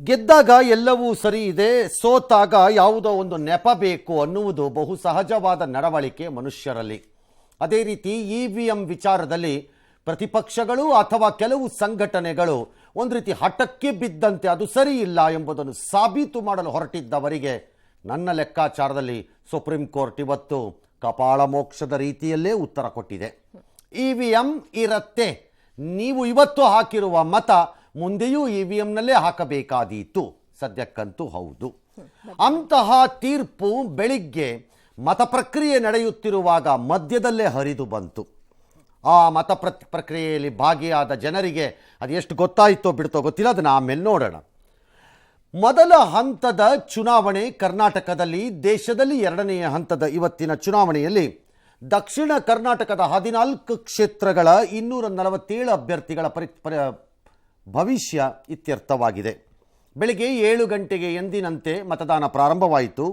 ಗೆದ್ದಾಗ ಎಲ್ಲವೂ ಸರಿ ಇದೆ, ಸೋತಾಗ ಯಾವುದೋ ಒಂದು ನೆಪ ಬೇಕು ಅನ್ನುವುದು ಬಹು ಸಹಜವಾದ ನಡವಳಿಕೆ ಮನುಷ್ಯರಲ್ಲಿ. ಅದೇ ರೀತಿ EVM ವಿಚಾರದಲ್ಲಿ ಪ್ರತಿಪಕ್ಷಗಳು ಅಥವಾ ಕೆಲವು ಸಂಘಟನೆಗಳು ಒಂದು ರೀತಿ ಹಠಕ್ಕೆ ಬಿದ್ದಂತೆ ಅದು ಸರಿ ಇಲ್ಲ ಎಂಬುದನ್ನು ಸಾಬೀತು ಮಾಡಲು ಹೊರಟಿದ್ದವರಿಗೆ ನನ್ನ ಲೆಕ್ಕಾಚಾರದಲ್ಲಿ ಸುಪ್ರೀಂ ಕೋರ್ಟ್ ಇವತ್ತು ಕಪಾಳ ಮೋಕ್ಷದ ರೀತಿಯಲ್ಲೇ ಉತ್ತರ ಕೊಟ್ಟಿದೆ. EVM ಇರತ್ತೆ, ನೀವು ಇವತ್ತು ಹಾಕಿರುವ ಮತ ಮುಂದೆಯೂ EVMನಲ್ಲೇ ಹಾಕಬೇಕಾದೀತು, ಸದ್ಯಕ್ಕಂತೂ ಹೌದು. ಅಂತಹ ತೀರ್ಪು ಬೆಳಿಗ್ಗೆ ಮತ ಪ್ರಕ್ರಿಯೆ ನಡೆಯುತ್ತಿರುವಾಗ ಮಧ್ಯದಲ್ಲೇ ಹರಿದು ಬಂತು. ಆ ಮತ ಪ್ರಕ್ರಿಯೆಯಲ್ಲಿ ಭಾಗಿಯಾದ ಜನರಿಗೆ ಅದೆಷ್ಟು ಗೊತ್ತಾಯಿತೋ ಬಿಡ್ತೋ ಗೊತ್ತಿಲ್ಲ, ಅದನ್ನು ಆಮೇಲೆ ನೋಡೋಣ. ಮೊದಲ ಹಂತದ ಚುನಾವಣೆ ಕರ್ನಾಟಕದಲ್ಲಿ, ದೇಶದಲ್ಲಿ ಎರಡನೆಯ ಹಂತದ ಇವತ್ತಿನ ಚುನಾವಣೆಯಲ್ಲಿ ದಕ್ಷಿಣ ಕರ್ನಾಟಕದ 14 ಕ್ಷೇತ್ರಗಳ 247 ಅಭ್ಯರ್ಥಿಗಳ ಭವಿಷ್ಯ ಇತ್ಯರ್ಥವಾಗಿದೆ. ಬೆಳಿಗ್ಗೆ 7 ಗಂಟೆಗೆ ಎಂದಿನಂತೆ ಮತದಾನ ಪ್ರಾರಂಭವಾಯಿತು.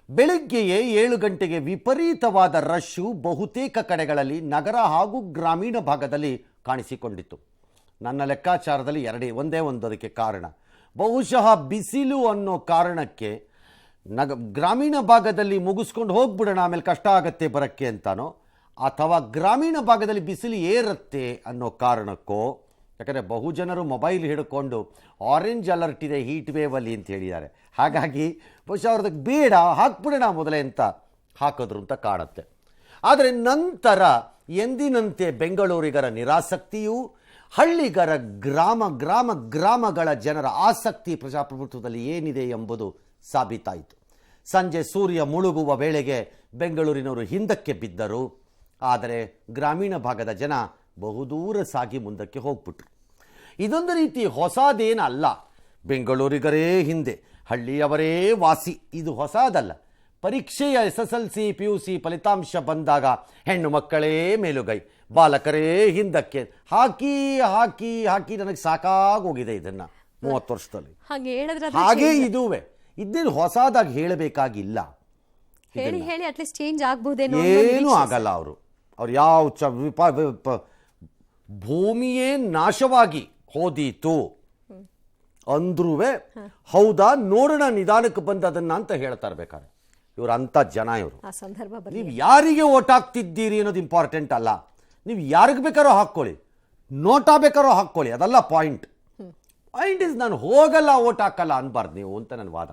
ಬೆಳಗ್ಗೆಯೇ 7 ಗಂಟೆಗೆ ವಿಪರೀತವಾದ ರಶ್ಶು ಬಹುತೇಕ ಕಡೆಗಳಲ್ಲಿ ನಗರ ಹಾಗೂ ಗ್ರಾಮೀಣ ಭಾಗದಲ್ಲಿ ಕಾಣಿಸಿಕೊಂಡಿತು. ನನ್ನ ಲೆಕ್ಕಾಚಾರದಲ್ಲಿ ಒಂದೇ ಒಂದು ಅದಕ್ಕೆ ಕಾರಣ. ಬಹುಶಃ ಬಿಸಿಲು ಅನ್ನೋ ಕಾರಣಕ್ಕೆ ಗ್ರಾಮೀಣ ಭಾಗದಲ್ಲಿ ಮುಗಿಸ್ಕೊಂಡು ಹೋಗ್ಬಿಡೋಣ, ಆಮೇಲೆ ಕಷ್ಟ ಆಗತ್ತೆ ಬರೋಕ್ಕೆ ಅಂತಾನೋ, ಅಥವಾ ಗ್ರಾಮೀಣ ಭಾಗದಲ್ಲಿ ಬಿಸಿಲು ಏರುತ್ತೆ ಅನ್ನೋ ಕಾರಣಕ್ಕೋ. ಯಾಕಂದರೆ ಬಹುಜನರು ಮೊಬೈಲ್ ಹಿಡ್ಕೊಂಡು ಆರೆಂಜ್ ಅಲರ್ಟ್ ಇದೆ ಹೀಟ್ ವೇವಲ್ಲಿ ಅಂತ ಹೇಳಿದ್ದಾರೆ. ಹಾಗಾಗಿ ಬಹುಶಃ ಅವ್ರದಕ್ಕೆ ಬೇಡ, ಹಾಕ್ಬಿಡೋಣ ಮೊದಲೇ ಅಂತ ಹಾಕಿದ್ರು ಅಂತ ಕಾಣುತ್ತೆ. ಆದರೆ ನಂತರ ಎಂದಿನಂತೆ ಬೆಂಗಳೂರಿಗರ ನಿರಾಸಕ್ತಿಯು, ಹಳ್ಳಿಗರ ಗ್ರಾಮಗಳ ಜನರ ಆಸಕ್ತಿ ಪ್ರಜಾಪ್ರಭುತ್ವದಲ್ಲಿ ಏನಿದೆ ಎಂಬುದು ಸಾಬೀತಾಯಿತು. ಸಂಜೆ ಸೂರ್ಯ ಮುಳುಗುವ ವೇಳೆಗೆ ಬೆಂಗಳೂರಿನವರು ಹಿಂದಕ್ಕೆ ಬಿದ್ದರು. ಆದರೆ ಗ್ರಾಮೀಣ ಭಾಗದ ಜನ ಬಹುದೂರ ಸಾಗಿ ಮುಂದಕ್ಕೆ ಹೋಗ್ಬಿಟ್ರು. ಇದೊಂದು ರೀತಿ ಹೊಸದೇನಲ್ಲ. ಬೆಂಗಳೂರಿಗರೇ ಹಿಂದೆ, ಹಳ್ಳಿಯವರೇ ವಾಸಿ, ಇದು ಹೊಸದಲ್ಲ. ಪರೀಕ್ಷೆಯ SSLC PUC ಫಲಿತಾಂಶ ಬಂದಾಗ ಹೆಣ್ಣು ಮಕ್ಕಳೇ ಮೇಲುಗೈ, ಬಾಲಕರೇ ಹಿಂದಕ್ಕೆ ಹಾಕಿ ಹಾಕಿ ಹಾಕಿ ನನಗೆ ಸಾಕಾಗೋಗಿದೆ ಇದನ್ನು 30 ವರ್ಷದಲ್ಲಿ. ಹಾಗೆ ಇದುವೆ, ಇದೇನು ಹೊಸದಾಗಿ ಹೇಳಬೇಕಾಗಿಲ್ಲ. ಏನೂ ಆಗಲ್ಲ. ಅವ್ರು ಯಾವ ಭೂಮಿಯೇ ನಾಶವಾಗಿ ಹೋದೀತು ಅಂದ್ರೂ ಹೌದಾ ನೋಡೋಣ ನಿಧಾನಕ್ಕೆ ಬಂದದನ್ನ ಅಂತ ಹೇಳ್ತಾ ಇರ್ಬೇಕಾದ್ರೆ ಇವ್ರು ಅಂಥ ಜನ. ಇವರು ನೀವು ಯಾರಿಗೆ ಓಟ್ ಹಾಕ್ತಿದ್ದೀರಿ ಅನ್ನೋದು ಇಂಪಾರ್ಟೆಂಟ್ ಅಲ್ಲ. ನೀವು ಯಾರಿಗೆ ಬೇಕಾರೋ ಹಾಕ್ಕೊಳ್ಳಿ, ನೋಟಾ ಬೇಕಾರೋ ಹಾಕ್ಕೊಳ್ಳಿ, ಅದಲ್ಲ ಪಾಯಿಂಟ್. ಪಾಯಿಂಟ್ ಇಸ್ ನಾನು ಹೋಗಲ್ಲ ಓಟ್ ಹಾಕಲ್ಲ ಅನ್ಬಾರ್ದು ನೀವು ಅಂತ ನನ್ನ ವಾದ.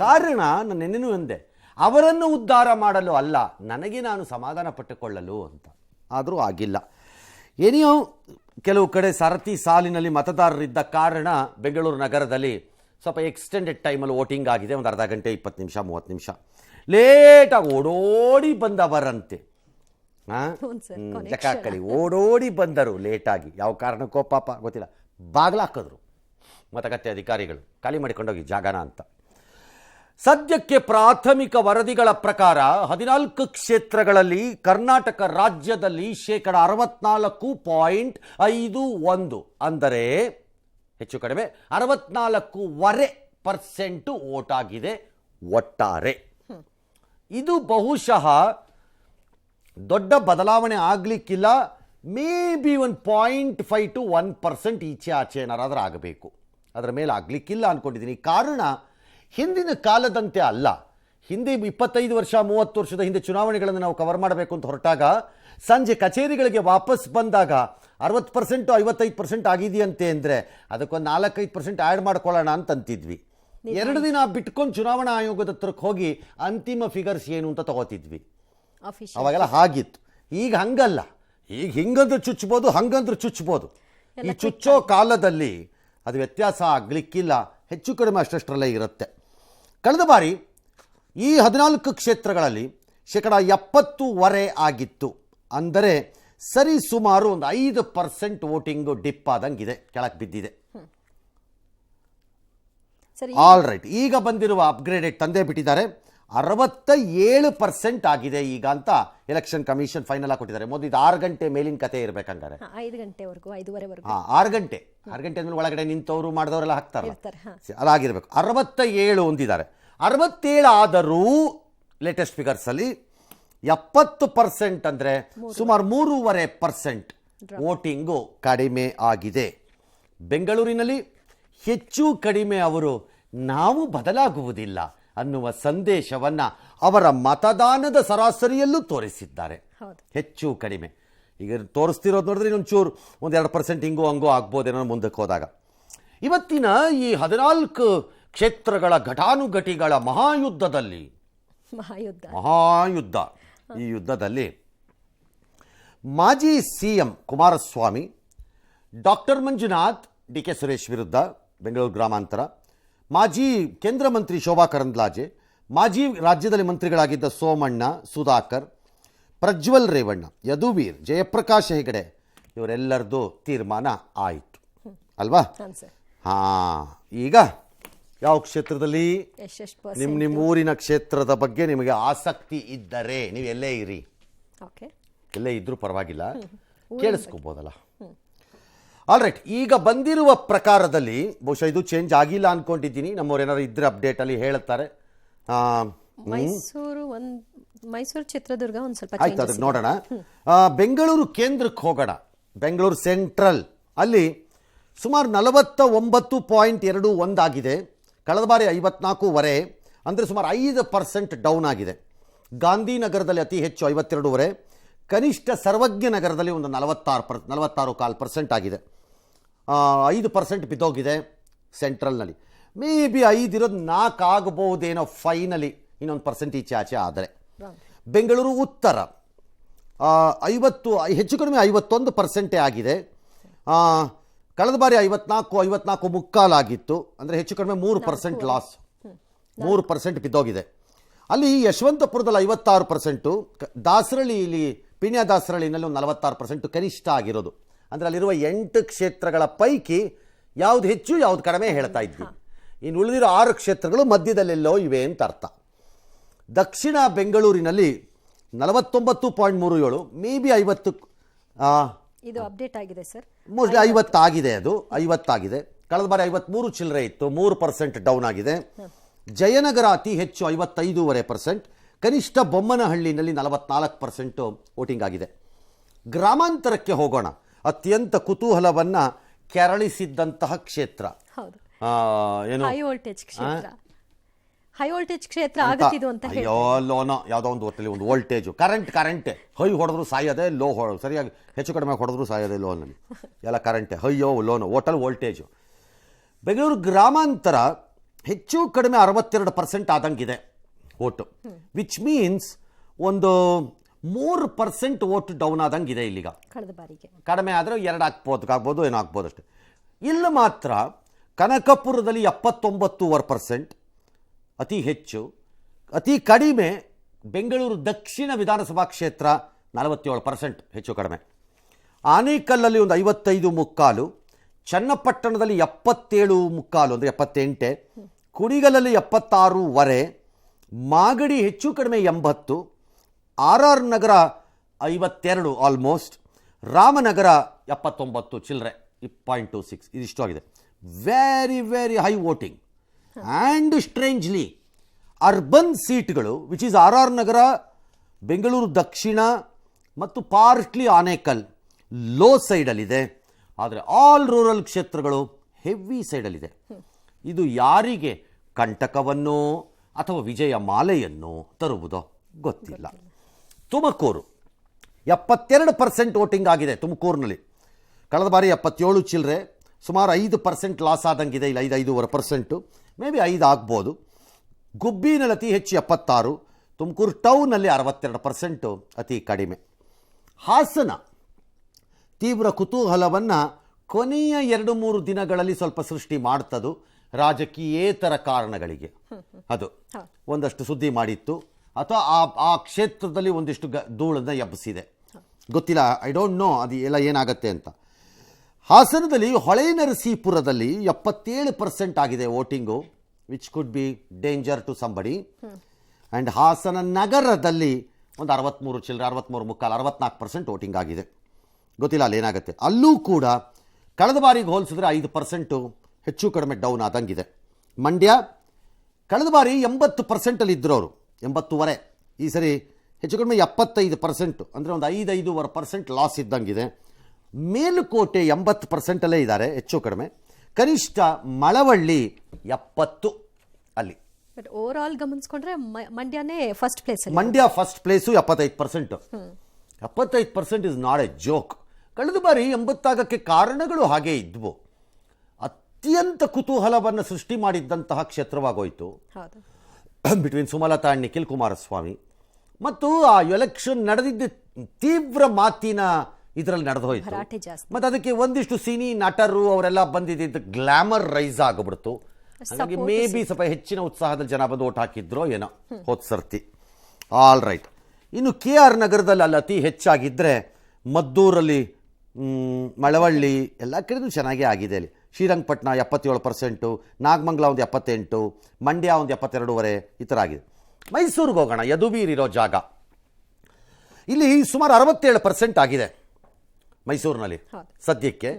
ಕಾರಣ ನಾನು ನೆನ್ನೆನೂ ಅಂದೆ, ಅವರನ್ನು ಉದ್ಧಾರ ಮಾಡಲು ಅಲ್ಲ, ನನಗೆ ನಾನು ಸಮಾಧಾನ ಪಟ್ಟುಕೊಳ್ಳಲು ಅಂತ. ಆದರೂ ಆಗಿಲ್ಲ. ಏನಿಯೋ ಕೆಲವು ಕಡೆ ಸರತಿ ಸಾಲಿನಲ್ಲಿ ಮತದಾರರಿದ್ದ ಕಾರಣ ಬೆಂಗಳೂರು ನಗರದಲ್ಲಿ ಸ್ವಲ್ಪ ಎಕ್ಸ್ಟೆಂಡೆಡ್ ಟೈಮಲ್ಲಿ ವೋಟಿಂಗ್ ಆಗಿದೆ. ಒಂದು ಅರ್ಧ ಗಂಟೆ 20 ನಿಮಿಷ 30 ನಿಮಿಷ ಲೇಟಾಗಿ ಓಡೋಡಿ ಬಂದವರಂತೆ. ಜಕಾಕಳಿ ಓಡೋಡಿ ಬಂದರು ಲೇಟಾಗಿ, ಯಾವ ಕಾರಣಕ್ಕೋ ಪಾಪ ಗೊತ್ತಿಲ್ಲ. ಬಾಗ್ಲಾಕಿದ್ರು ಮತಗಟ್ಟೆ ಅಧಿಕಾರಿಗಳು, ಖಾಲಿ ಮಾಡಿಕೊಂಡೋಗಿ ಜಾಗನ ಅಂತ. ಸದ್ಯಕ್ಕೆ ಪ್ರಾಥಮಿಕ ವರದಿಗಳ ಪ್ರಕಾರ 14 ಕ್ಷೇತ್ರಗಳಲ್ಲಿ ಕರ್ನಾಟಕ ರಾಜ್ಯದಲ್ಲಿ 64.51 ಅಂದರೆ ಹೆಚ್ಚು ಕಡಿಮೆ 64.25% ವೋಟ್ ಆಗಿದೆ ಒಟ್ಟಾರೆ. ಇದು ಬಹುಶಃ ದೊಡ್ಡ ಬದಲಾವಣೆ ಆಗಲಿಕ್ಕಿಲ್ಲ. ಮೇ ಬಿ 1.5 to 1% ಈಚೆ ಆಚೆ ಏನಾರಾದ್ರೂ ಆಗಬೇಕು, ಅದರ ಮೇಲೆ ಆಗಲಿಕ್ಕಿಲ್ಲ ಅಂದ್ಕೊಂಡಿದ್ದೀನಿ. ಕಾರಣ ಹಿಂದಿನ ಕಾಲದಂತೆ ಅಲ್ಲ. ಹಿಂದೆ 25 ವರ್ಷ 30 ವರ್ಷದ ಹಿಂದೆ ಚುನಾವಣೆಗಳನ್ನು ನಾವು ಕವರ್ ಮಾಡಬೇಕು ಅಂತ ಹೊರಟಾಗ ಸಂಜೆ ಕಚೇರಿಗಳಿಗೆ ವಾಪಸ್ ಬಂದಾಗ 60% 55% ಆಗಿದೆಯಂತೆ ಅಂದರೆ ಅದಕ್ಕೊಂದು 4-5% ಆ್ಯಡ್ ಮಾಡ್ಕೊಳ್ಳೋಣ ಅಂತ ಅಂತಿದ್ವಿ. 2 ದಿನ ಬಿಟ್ಕೊಂಡು ಚುನಾವಣಾ ಆಯೋಗದ ಹತ್ರಕ್ಕೆ ಹೋಗಿ ಅಂತಿಮ ಫಿಗರ್ಸ್ ಏನು ಅಂತ ತಗೋತಿದ್ವಿ. ಅವಾಗೆಲ್ಲ ಹಾಗಿತ್ತು. ಈಗ ಹಂಗಲ್ಲ. ಈಗ ಹಿಂಗಂದ್ರೆ ಚುಚ್ಚಬೋದು, ಹಂಗಂದ್ರೆ ಚುಚ್ಚಬೋದು. ಈ ಚುಚ್ಚೋ ಕಾಲದಲ್ಲಿ ಅದು ವ್ಯತ್ಯಾಸ ಆಗಲಿಕ್ಕಿಲ್ಲ, ಹೆಚ್ಚು ಕಡಿಮೆ ಅಷ್ಟರಲ್ಲೇ ಇರುತ್ತೆ. ಕಳೆದ ಬಾರಿ ಈ 14 ಕ್ಷೇತ್ರಗಳಲ್ಲಿ 70% ಆಗಿತ್ತು. ಅಂದರೆ ಸರಿ ಸುಮಾರು ಒಂದು 5% ವೋಟಿಂಗು ಡಿಪ್ ಆದಂಗಿದೆ, ಕೆಳಕ್ಕೆ ಬಿದ್ದಿದೆ. ಆಲ್ ರೈಟ್, ಈಗ ಬಂದಿರುವ ಅಪ್ಗ್ರೇಡೆಡ್ ತಂದೆ ಬಿಟ್ಟಿದ್ದಾರೆ. 67% ಆಗಿದೆ ಈಗ ಅಂತ ಎಲೆಕ್ಷನ್ ಕಮಿಷನ್ ಫೈನಲ್ ಆಗಿ ಕೊಟ್ಟಿದ್ದಾರೆ. ಮೊದಲು ಇದು 6 ಗಂಟೆ ಮೇಲಿನ ಕತೆ ಇರಬೇಕಂಗಾರೆ, 5 ಗಂಟೆವರೆಗೂ 5:30ವರೆಗೂ. 6 ಗಂಟೆ ಅಂದ್ರೆ ಒಳಗಡೆ ನಿಂತವರು ಮಾಡಿದವರೆಲ್ಲ ಹಾಕ್ತಾರಲ್ಲ, ಅದಾಗಿರ್ಬೇಕು. 67 ಹೊಂದಿದ್ದಾರೆ. 67 ಆದರೂ ಲೇಟೆಸ್ಟ್ ಫಿಗರ್ಸ್ ಅಲ್ಲಿ 70% ಅಂದರೆ ಸುಮಾರು 3.5% ವೋಟಿಂಗು ಕಡಿಮೆ ಆಗಿದೆ. ಬೆಂಗಳೂರಿನಲ್ಲಿ ಹೆಚ್ಚು ಕಡಿಮೆ ಅವರು ನಾವು ಬದಲಾಗುವುದಿಲ್ಲ ಅನ್ನುವ ಸಂದೇಶವನ್ನು ಅವರ ಮತದಾನದ ಸರಾಸರಿಯಲ್ಲೂ ತೋರಿಸಿದ್ದಾರೆ. ಹೌದು. ಹೆಚ್ಚು ಕಡಿಮೆ ಈಗ ತೋರಿಸ್ತಿರೋದು ನೋಡಿದ್ರೆ ಇನ್ನೊಂಚೂರು 1-2% ಹಿಂಗೋ ಹಂಗೋ ಆಗ್ಬೋದೇನೋ ಮುಂದಕ್ಕೆ ಹೋದಾಗ. ಇವತ್ತಿನ ಈ 14 ಕ್ಷೇತ್ರಗಳ ಘಟಾನುಘಟಿಗಳ ಮಹಾಯುದ್ಧದಲ್ಲಿ ಮಹಾಯುದ್ಧ ಈ ಯುದ್ಧದಲ್ಲಿ ಮಾಜಿ CM Kumaraswamy, doctor Manjunath DK Suresh ವಿರುದ್ಧ ಬೆಂಗಳೂರು ಗ್ರಾಮಾಂತರ, ಮಾಜಿ ಕೇಂದ್ರ ಮಂತ್ರಿ ಶೋಭಾ ಕರಂದ್ಲಾಜೆ, ಮಾಜಿ ರಾಜ್ಯದಲ್ಲಿ ಮಂತ್ರಿಗಳಾಗಿದ್ದ ಸೋಮಣ್ಣ, ಸುಧಾಕರ್, ಪ್ರಜ್ವಲ್ ರೇವಣ್ಣ, ಯದುವೀರ್, ಜಯಪ್ರಕಾಶ್ ಹೆಗಡೆ ಇವರೆಲ್ಲರದು ತೀರ್ಮಾನ ಆಯಿತು ಅಲ್ವಾ? ಹಾಂ, ಈಗ ಯಾವ ಕ್ಷೇತ್ರದಲ್ಲಿ ನಿಮ್ಮ ಊರಿನ ಕ್ಷೇತ್ರದ ಬಗ್ಗೆ ನಿಮಗೆ ಆಸಕ್ತಿ ಇದ್ದರೆ ನೀವು ಎಲ್ಲೇ ಇರಿ, ಎಲ್ಲೇ ಇದ್ರೂ ಪರವಾಗಿಲ್ಲ, ಕೇಳಿಸ್ಕೋಬೋದಲ್ಲ. ಆಲ್ ರೈಟ್, ಈಗ ಬಂದಿರುವ ಪ್ರಕಾರದಲ್ಲಿ ಬಹುಶಃ ಇದು ಚೇಂಜ್ ಆಗಿಲ್ಲ ಅನ್ಕೊಂಡಿದ್ದೀನಿ. ನಮ್ಮವ್ರು ಏನಾದ್ರು ಇದ್ರೆ ಅಪ್ಡೇಟಲ್ಲಿ ಹೇಳ್ತಾರೆ. ಮೈಸೂರು ಚಿತ್ರದುರ್ಗ ಒಂದು ಸ್ವಲ್ಪ ಆಯ್ತು, ಅದಕ್ಕೆ ನೋಡೋಣ. ಬೆಂಗಳೂರು ಕೇಂದ್ರಕ್ಕೆ ಹೋಗೋಣ. ಬೆಂಗಳೂರು ಸೆಂಟ್ರಲ್ ಅಲ್ಲಿ ಸುಮಾರು 49.21 ಆಗಿದೆ. ಕಳೆದ ಬಾರಿ 54.5, ಅಂದರೆ ಸುಮಾರು 5% ಡೌನ್ ಆಗಿದೆ. ಗಾಂಧಿನಗರದಲ್ಲಿ ಅತಿ ಹೆಚ್ಚು 52.5, ಕನಿಷ್ಠ ಸರ್ವಜ್ಞ ನಗರದಲ್ಲಿ ಒಂದು 46.4% ಆಗಿದೆ. 5% ಬಿದ್ದೋಗಿದೆ ಸೆಂಟ್ರಲ್ನಲ್ಲಿ. ಮೇ ಬಿ 5 ಇರೋದು 4 ಆಗಬಹುದೇನೋ ಫೈನಲಿ, ಇನ್ನೊಂದು % ಈಚೆ ಆಚೆ ಆದರೆ. ಬೆಂಗಳೂರು ಉತ್ತರ 50 ಹೆಚ್ಚು ಕಡಿಮೆ 51% ಆಗಿದೆ. ಕಳೆದ ಬಾರಿ 54 ಮುಕ್ಕಾಲಾಗಿತ್ತು, ಅಂದರೆ ಹೆಚ್ಚು ಕಡಿಮೆ 3% ಲಾಸ್, 3% ಬಿದ್ದೋಗಿದೆ. ಅಲ್ಲಿ ಯಶವಂತಪುರದಲ್ಲಿ 56%, ದಾಸರಳ್ಳಿ ಇಲ್ಲಿ ಪಿಣ್ಯ ದಾಸರಳ್ಳಿನಲ್ಲಿ ಒಂದು 46% ಕನಿಷ್ಠ ಆಗಿರೋದು. ಅಂದರೆ ಅಲ್ಲಿರುವ 8 ಕ್ಷೇತ್ರಗಳ ಪೈಕಿ ಯಾವುದು ಹೆಚ್ಚು ಯಾವುದು ಕಡಿಮೆ ಹೇಳ್ತಾ ಇದ್ವಿ. ಇನ್ನು ಉಳಿದಿರೋ 6 ಕ್ಷೇತ್ರಗಳು ಮಧ್ಯದಲ್ಲೆಲ್ಲೋ ಇವೆ ಅಂತ ಅರ್ಥ. ದಕ್ಷಿಣ ಬೆಂಗಳೂರಿನಲ್ಲಿ 49.37, ಮೇ ಬಿ 50, ಇದು ಅಪ್ಡೇಟ್ ಆಗಿದೆ ಸರ್, ಮೋಸ್ಟ್ಲಿ 50 ಆಗಿದೆ. ಅದು 50 ಆಗಿದೆ. ಕಳೆದ ಬಾರಿ 53 ಚಿಲ್ಲರೆ ಇತ್ತು, 3% ಡೌನ್ ಆಗಿದೆ. ಜಯನಗರ ಅತಿ ಹೆಚ್ಚು 55.5%, ಕನಿಷ್ಠ ಬೊಮ್ಮನಹಳ್ಳಿನಲ್ಲಿ 44% ವೋಟಿಂಗ್ ಆಗಿದೆ. ಗ್ರಾಮಾಂತರಕ್ಕೆ ಹೋಗೋಣ. ಅತ್ಯಂತ ಕುತೂಹಲವನ್ನು ಕೆರಳಿಸಿದ್ದಂತಹ ಕ್ಷೇತ್ರ ಏನು, ಹೈ ವೋಲ್ಟೇಜ್ ಕ್ಷೇತ್ರ ಆಗುತ್ತಿದ್ದು ಅಂತ ಹೇಳಿ. ಅಯ್ಯೋ ಲೋನೋ ಯಾವುದೋ ಒಂದು ಹೊತ್ತಲ್ಲಿ ಒಂದು ವೋಲ್ಟೇಜು ಕರೆಂಟ್ ಹೈ ಹೊಡೆದ್ರು ಸಾಯೋದೆ, ಲೋ ಸರಿಯಾಗಿ ಹೆಚ್ಚು ಕಡಿಮೆ ಹೊಡೆದ್ರು ಸಾಯೋದೆ, ಲೋನಲ್ಲಿ ಎಲ್ಲ ಕರೆಂಟೇ, ಅಯ್ಯೋ ಲೋನು ಹೋಟೆಲ್ ವೋಲ್ಟೇಜು. ಬೆಂಗಳೂರು ಗ್ರಾಮಾಂತರ ಹೆಚ್ಚು ಕಡಿಮೆ 62% ಆದಂಗಿದೆ ಓಟು, ವಿಚ್ ಮೀನ್ಸ್ ಒಂದು 3% ಓಟು ಡೌನ್ ಆದಂಗಿದೆ ಇಲ್ಲಿಗ. ಕಳೆದ ಬಾರಿಗೆ ಕಡಿಮೆ ಆದರೆ 2 ಆಗ್ಬೋದು, ಏನೋ ಆಗ್ಬೋದು ಅಷ್ಟೆ. ಇಲ್ಲಿ ಮಾತ್ರ ಕನಕಪುರದಲ್ಲಿ 79% ಅತಿ ಹೆಚ್ಚು, ಅತಿ ಕಡಿಮೆ ಬೆಂಗಳೂರು ದಕ್ಷಿಣ ವಿಧಾನಸಭಾ ಕ್ಷೇತ್ರ 47% ಹೆಚ್ಚು ಕಡಿಮೆ. ಆನೇಕಲ್ಲಲ್ಲಿ ಒಂದು 55.25, ಚನ್ನಪಟ್ಟಣದಲ್ಲಿ 77.25 ಅಂದರೆ 78, ಕುಣಿಗಲಲ್ಲಿ 76.5, ಮಾಗಡಿ ಹೆಚ್ಚು ಕಡಿಮೆ 80, RR ನಗರ 52 ಆಲ್ಮೋಸ್ಟ್, ರಾಮನಗರ 79 ಚಿಲ್ಲರೆ 0.26, ಇದಿಷ್ಟು ಆಗಿದೆ. Very very high voting. And strangely urban ಸೀಟ್ಗಳು which is RR Nagar, Bengaluru Dakshina ಮತ್ತು ಪಾರ್ಟ್ಲಿ ಆನೇಕಲ್ ಲೋ ಸೈಡಲ್ಲಿದೆ. ಆದರೆ ಆಲ್ ರೂರಲ್ ಕ್ಷೇತ್ರಗಳು ಹೆವಿ ಸೈಡಲ್ಲಿದೆ. ಇದು ಯಾರಿಗೆ ಕಂಟಕವನ್ನು ಅಥವಾ ವಿಜಯ ಮಾಲೆಯನ್ನು ತರುವುದೋ ಗೊತ್ತಿಲ್ಲ. ತುಮಕೂರು 72% ವೋಟಿಂಗ್ ಆಗಿದೆ. ತುಮಕೂರಿನಲ್ಲಿ ಕಳೆದ ಬಾರಿ 77 ಚಿಲ್ಲರೆ, ಸುಮಾರು 5% ಲಾಸ್ ಆದಂಗಿದೆ. ಇಲ್ಲ 5.5%, ಮೇ ಬಿ 5 ಆಗ್ಬೋದು. ಗುಬ್ಬಿನಲ್ಲಿ ಅತಿ ಹೆಚ್ಚು 76, ತುಮಕೂರು ಟೌನಲ್ಲಿ 62% ಅತಿ ಕಡಿಮೆ. ಹಾಸನ ತೀವ್ರ ಕುತೂಹಲವನ್ನು ಕೊನೆಯ 2-3 ದಿನಗಳಲ್ಲಿ ಸ್ವಲ್ಪ ಸೃಷ್ಟಿ ಮಾಡ್ತದು, ರಾಜಕೀಯೇತರ ಕಾರಣಗಳಿಗೆ. ಅದು ಒಂದಷ್ಟು ಸುದ್ದಿ ಮಾಡಿತ್ತು, ಅಥವಾ ಆ ಕ್ಷೇತ್ರದಲ್ಲಿ ಒಂದಿಷ್ಟು ಧೂಳನ್ನು ಎಬ್ಬಿಸಿದೆ, ಗೊತ್ತಿಲ್ಲ, ಐ ಡೋಂಟ್ ನೋ ಅದು ಎಲ್ಲ ಏನಾಗತ್ತೆ ಅಂತ. ಹಾಸನದಲ್ಲಿ ಹೊಳೆನರಸೀಪುರದಲ್ಲಿ 77% ಆಗಿದೆ voting, which could be danger to somebody. And Hassan ನಗರದಲ್ಲಿ ಒಂದು 63 ಚಿಲ್ಲರೆ, 64% ವೋಟಿಂಗ್ ಆಗಿದೆ. ಗೊತ್ತಿಲ್ಲ ಅಲ್ಲಿ ಏನಾಗುತ್ತೆ. ಅಲ್ಲೂ ಕೂಡ ಕಳೆದ ಬಾರಿಗೆ ಹೋಲಿಸಿದ್ರೆ 5% ಹೆಚ್ಚು ಕಡಿಮೆ ಡೌನ್ ಆದಂಗಿದೆ. ಮಂಡ್ಯ ಕಳೆದ ಬಾರಿ 80% ಇದ್ದರು ಅವರು, 80.5, ಈ ಸರಿ ಹೆಚ್ಚು ಕಡಿಮೆ 75%, ಅಂದರೆ ಒಂದು 5.5% ಲಾಸ್ ಇದ್ದಂಗಿದೆ. ಮೇಲುಕೋಟೆ 80%ಅಲ್ಲೇ ಇದ್ದಾರೆ ಹೆಚ್ಚು ಕಡಿಮೆ. ಕನಿಷ್ಠ ಮಳವಳ್ಳಿ 70 ಅಲ್ಲಿ. ಬಟ್ ಓವರ್ ಆಲ್ ಗಮನಿಸ್ಕೊಂಡ್ರೆ ಮಂಡ್ಯನೇ ಫಸ್ಟ್ ಪ್ಲೇಸ್ ಅಲ್ಲಿ. Mandya first place 75%. 75% is not a joke. ಕಳೆದ ಬಾರಿ 80 ಕಾರಣಗಳು ಹಾಗೇ ಇದ್ವು. ಅತ್ಯಂತ ಕುತೂಹಲವನ್ನು ಸೃಷ್ಟಿ ಮಾಡಿದ್ದಂತಹ ಕ್ಷೇತ್ರವಾಗೋಯ್ತು ಹೌದು. Between Sumalatha and Nikhil Kumaraswamy. ಮತ್ತು ಆ ಎಲೆಕ್ಷನ್ ನಡೆದಿದ್ದ ತೀವ್ರ ಮಾತಿನ ಇದರಲ್ಲಿ ನಡೆದು ಹೋಯ್ತು. ಭರಾಟೆ ಜಾಸ್ತಿ. ಮತ್ತು ಅದಕ್ಕೆ ಒಂದಿಷ್ಟು ಸಿನಿ ನಟರು ಅವರೆಲ್ಲ ಬಂದಿದ್ದು ಗ್ಲಾಮರ್ ರೈಸ್ ಆಗಿಬಿಡ್ತು. ಹಾಗಾಗಿ ಮೇ ಬಿ ಸ್ವಲ್ಪ ಹೆಚ್ಚಿನ ಉತ್ಸಾಹದಲ್ಲಿ ಜನ ಬಂದು ಓಟ್ ಹಾಕಿದ್ರೋ ಏನೋ ಹೋದ್ ಸರ್ತಿ. All right. ಇನ್ನು KR ನಗರದಲ್ಲಿ ಅಲ್ಲಿ ಅತಿ ಹೆಚ್ಚಾಗಿದ್ದರೆ ಮದ್ದೂರಲ್ಲಿ, ಮಳವಳ್ಳಿ ಎಲ್ಲ ಕಡೆನೂ ಚೆನ್ನಾಗೇ ಆಗಿದೆ. ಅಲ್ಲಿ ಶ್ರೀರಂಗಪಟ್ಟಣ 77%, ನಾಗಮಂಗಲ ಒಂದು 78%, ಮಂಡ್ಯ ಒಂದು 72.5% ಈ ಥರ ಆಗಿದೆ. ಮೈಸೂರಿಗೆ ಹೋಗೋಣ, ಯದುವೀರಿರೋ ಜಾಗ. ಇಲ್ಲಿ ಸುಮಾರು 67% ಆಗಿದೆ ಮೈಸೂರಿನಲ್ಲಿ ಸದ್ಯಕ್ಕೆ.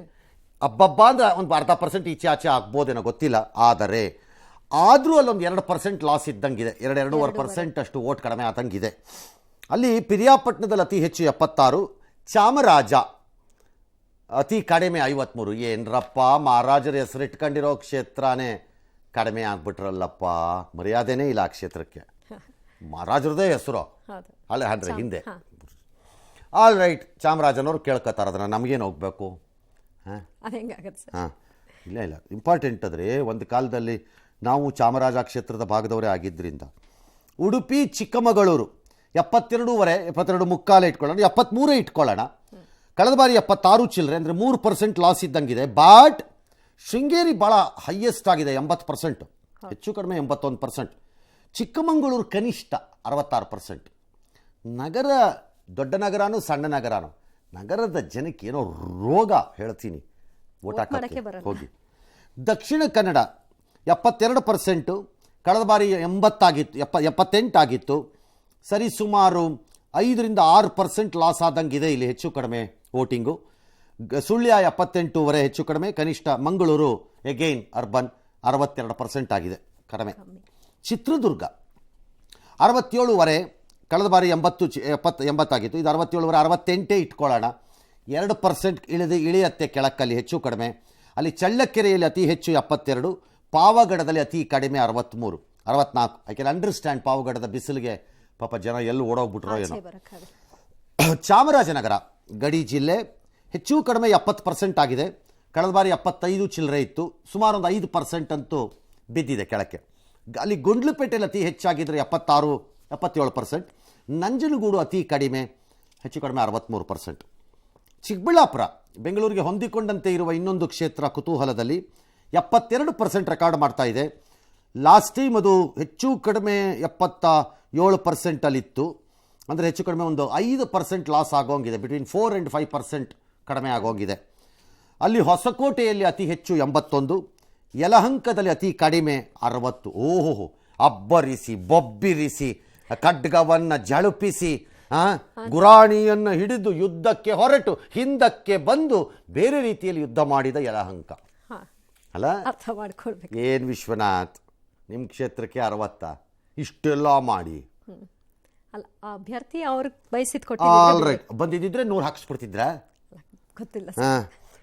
ಹಬ್ಬಬ್ಬ ಅಂದರೆ ಒಂದು 0.5% ಈಚೆ ಆಚೆ ಆಗ್ಬೋದೇನೋ ಗೊತ್ತಿಲ್ಲ. ಆದರೂ ಅಲ್ಲೊಂದು 2% ಲಾಸ್ ಇದ್ದಂಗಿದೆ. 2-2.5% ಅಷ್ಟು ಓಟ್ ಕಡಿಮೆ ಆದಂಗಿದೆ. ಅಲ್ಲಿ ಪಿರಿಯಾಪಟ್ಟಣದಲ್ಲಿ ಅತಿ ಹೆಚ್ಚು 76, ಚಾಮರಾಜ ಅತಿ ಕಡಿಮೆ 53. ಏನರಪ್ಪ ಮಹಾರಾಜರ ಹೆಸರಿಟ್ಕೊಂಡಿರೋ ಕ್ಷೇತ್ರನೇ ಕಡಿಮೆ ಆಗ್ಬಿಟ್ರಲ್ಲಪ್ಪ, ಮರ್ಯಾದೆನೇ ಇಲ್ಲ ಆ ಕ್ಷೇತ್ರಕ್ಕೆ. ಮಹಾರಾಜರದೇ ಹೆಸರು ಅಲ್ಲೇ ಅಂದರೆ ಹಿಂದೆ. All right. ಚಾಮರಾಜನವ್ರು ಕೇಳ್ಕೊತಾರೆ ಅದನ್ನು, ನಮಗೇನು ಹೋಗ್ಬೇಕು? ಹಾಂ, ಇಲ್ಲ ಇಂಪಾರ್ಟೆಂಟ್ ಆದರೆ ಒಂದು ಕಾಲದಲ್ಲಿ ನಾವು ಚಾಮರಾಜ ಕ್ಷೇತ್ರದ ಭಾಗದವರೇ ಆಗಿದ್ದರಿಂದ. ಉಡುಪಿ ಚಿಕ್ಕಮಗಳೂರು 72.5, 72.75 ಇಟ್ಕೊಳ್ಳೋಣ, 73 ಇಟ್ಕೊಳ್ಳೋಣ. ಕಳೆದ ಬಾರಿ 76 ಚಿಲ್ಲರೆ ಅಂದರೆ 3% ಲಾಸ್ ಇದ್ದಂಗಿದೆ. ಬಟ್ ಶೃಂಗೇರಿ ಭಾಳ ಹೈಯೆಸ್ಟ್ ಆಗಿದೆ 80%, ಹೆಚ್ಚು ಕಡಿಮೆ 81%. ಚಿಕ್ಕಮಗಳೂರು ಕನಿಷ್ಠ 66%. ನಗರ ದೊಡ್ಡ ನಗರನೂ ಸಣ್ಣ ನಗರನೂ, ನಗರದ ಜನಕ್ಕೆ ಏನೋ ರೋಗ ಹೇಳ್ತೀನಿ, ಓಟ್ ಹಾಕೋಕ್ಕೆ ಹೋಗಿ. ದಕ್ಷಿಣ ಕನ್ನಡ 72%, ಕಳೆದ ಬಾರಿ 80 ಆಗಿತ್ತು, 78 ಆಗಿತ್ತು. ಸರಿ ಸುಮಾರು 5-6% ಲಾಸ್ ಆದಂಗಿದೆ ಇಲ್ಲಿ ಹೆಚ್ಚು ಕಡಿಮೆ ವೋಟಿಂಗು. ಸುಳ್ಯ 78.5 ಹೆಚ್ಚು ಕಡಿಮೆ. ಕನಿಷ್ಠ ಮಂಗಳೂರು ಎಗೈನ್ ಅರ್ಬನ್ 62% ಆಗಿದೆ ಕಡಿಮೆ. ಚಿತ್ರದುರ್ಗ 67.5, ಕಳೆದ ಬಾರಿ 80 ಆಗಿತ್ತು, ಇದು 67.5, 68 ಇಟ್ಕೊಳ್ಳೋಣ. 2% ಇಳಿಯತ್ತೆ ಕೆಳಕ್ಕಲ್ಲಿ ಹೆಚ್ಚು ಕಡಿಮೆ. ಅಲ್ಲಿ ಚಳ್ಳಕೆರೆಯಲ್ಲಿ ಅತಿ ಹೆಚ್ಚು 72, ಪಾವಗಡದಲ್ಲಿ ಅತಿ ಕಡಿಮೆ 63, 64. ಐ ಕ್ಯಾನ್ ಅಂಡರ್ಸ್ಟ್ಯಾಂಡ್ ಪಾವಗಡದ ಬಿಸಿಲಿಗೆ ಪಾಪ ಜನ ಎಲ್ಲಿ ಓಡೋಗ್ಬಿಟ್ರೋ ಏನೋ. ಚಾಮರಾಜನಗರ ಗಡಿ ಜಿಲ್ಲೆ ಹೆಚ್ಚು ಕಡಿಮೆ 70% ಆಗಿದೆ. ಕಳೆದ ಬಾರಿ 75 ಚಿಲ್ಲರೆ ಇತ್ತು, ಸುಮಾರು ಒಂದು 5% ಅಂತೂ ಬಿದ್ದಿದೆ ಕೆಳಕ್ಕೆ. ಅಲ್ಲಿ ಗುಂಡ್ಲುಪೇಟೆಯಲ್ಲಿ ಅತಿ ಹೆಚ್ಚಾಗಿದ್ದರೆ 76-77%. ನಂಜನಗೂಡು ಅತಿ ಕಡಿಮೆ, ಹೆಚ್ಚು ಕಡಿಮೆ 63%. ಚಿಕ್ಕಬಳ್ಳಾಪುರ ಬೆಂಗಳೂರಿಗೆ ಹೊಂದಿಕೊಂಡಂತೆ ಇರುವ ಇನ್ನೊಂದು ಕ್ಷೇತ್ರ ಕುತೂಹಲದಲ್ಲಿ 72% ರೆಕಾರ್ಡ್ ಮಾಡ್ತಾ ಇದೆ. ಲಾಸ್ಟ್ ಟೈಮ್ ಅದು ಹೆಚ್ಚು ಕಡಿಮೆ 77% ಅಲ್ಲಿತ್ತು. ಅಂದರೆ ಹೆಚ್ಚು ಕಡಿಮೆ ಒಂದು 5% ಲಾಸ್ ಆಗೋಂಗಿದೆ. ಬಿಟ್ವೀನ್ 4 and 5% ಕಡಿಮೆ ಆಗೋಂಗಿದೆ. ಅಲ್ಲಿ ಹೊಸಕೋಟೆಯಲ್ಲಿ ಅತಿ ಹೆಚ್ಚು 81, ಯಲಹಂಕದಲ್ಲಿ ಅತಿ ಕಡಿಮೆ 60. ಓಹೋ, ಅಬ್ಬರಿಸಿ ಬೊಬ್ಬಿರಿಸಿ ಖಡ್ಗವನ್ನು ಜಳುಪಿಸಿ ಗುರಾಣಿಯನ್ನು ಹಿಡಿದು ಯುದ್ಧಕ್ಕೆ ಹೊರಟು ಹಿಂದಕ್ಕೆ ಬಂದು ಬೇರೆ ರೀತಿಯಲ್ಲಿ ಯುದ್ಧ ಮಾಡಿದ ಯಲಹಂಕ ಅಲ್ಲ. ಅರ್ಥ ಮಾಡ್ಕೊಳ್ಬೇಕು. ಏನು ವಿಶ್ವನಾಥ್, ನಿಮ್ಮ ಕ್ಷೇತ್ರಕ್ಕೆ 60 ಇಷ್ಟೆಲ್ಲ ಮಾಡಿ ಅಲ್ಲ, ಅಭ್ಯರ್ಥಿ ಅವ್ರಿಗೆ ಬಯಸಿದ್ ಆಲ್ ರೈಟ್ ಬಂದಿದ್ದಿದ್ರೆ 100 ಹಾಕಿಸ್ಬಿಡ್ತಿದ್ರ ಗೊತ್ತಿಲ್ಲ.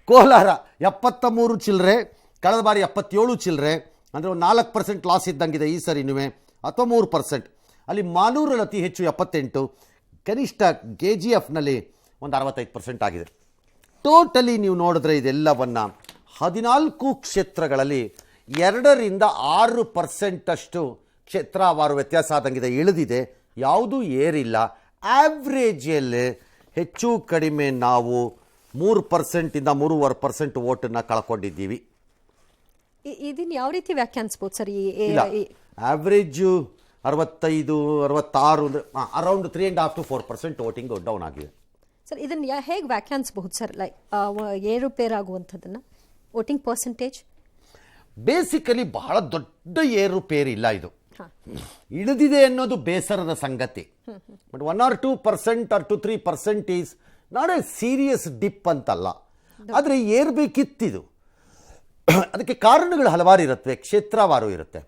ಕೋಲಾರ 73 ಚಿಲ್ಲರೆ, ಕಳೆದ ಬಾರಿ 77 ಚಿಲ್ಲರೆ, ಅಂದರೆ ಒಂದು 4% ಲಾಸ್ ಇದ್ದಂಗಿದೆ ಈ ಸರಿನುವೆ, ಅಥವಾ 3%. ಅಲ್ಲಿ ಮಾಲೂರಲ್ಲಿ ಅತಿ ಹೆಚ್ಚು 78, ಕನಿಷ್ಠ KGFನಲ್ಲಿ ಒಂದು 65% ಆಗಿದೆ. ಟೋಟಲಿ ನೀವು ನೋಡಿದ್ರೆ ಇದೆಲ್ಲವನ್ನು 14 ಕ್ಷೇತ್ರಗಳಲ್ಲಿ 2-6% ಅಷ್ಟು ಕ್ಷೇತ್ರವಾರು ವ್ಯತ್ಯಾಸ ಆದಂಗಿದೆ, ಇಳಿದಿದೆ, ಯಾವುದೂ ಏರಿಲ್ಲ. ಆವ್ರೇಜಲ್ಲಿ ಹೆಚ್ಚು ಕಡಿಮೆ ನಾವು 3% ಇಂದ 3.5% ವೋಟನ್ನು ಕಳ್ಕೊಂಡಿದ್ದೀವಿ. ಇದನ್ನು ಯಾವ ರೀತಿ ವ್ಯಾಖ್ಯಾನಿಸ್ಬೋದು ಸರ್? ಆವ್ರೇಜು 65-66 ಅಂದರೆ ಅರೌಂಡ್ 3.5 to 4% ವೋಟಿಂಗ್ ಡೌನ್ ಆಗಿದೆ. ಸರ್ ಇದನ್ನು ಹೇಗೆ ವ್ಯಾಖ್ಯಾನಿಸಬಹುದು ಸರ್? ಲೈಕ್ ಏರುಪೇರಾಗುವಂಥದ್ದನ್ನು ವೋಟಿಂಗ್ ಪರ್ಸೆಂಟೇಜ್ ಬೇಸಿಕಲಿ ಬಹಳ ದೊಡ್ಡ ಏರುಪೇರಿಲ್ಲ, ಇದು ಇಳಿದಿದೆ ಅನ್ನೋದು ಬೇಸರದ ಸಂಗತಿ. But 1 or 2% or 2-3% is not a serious dip ಅಂತಲ್ಲ. ಆದರೆ ಏರ್ಬೇಕಿತ್ತಿದು. ಅದಕ್ಕೆ ಕಾರಣಗಳು ಹಲವಾರು ಇರುತ್ತವೆ, ಕ್ಷೇತ್ರವಾರು ಇರುತ್ತೆ.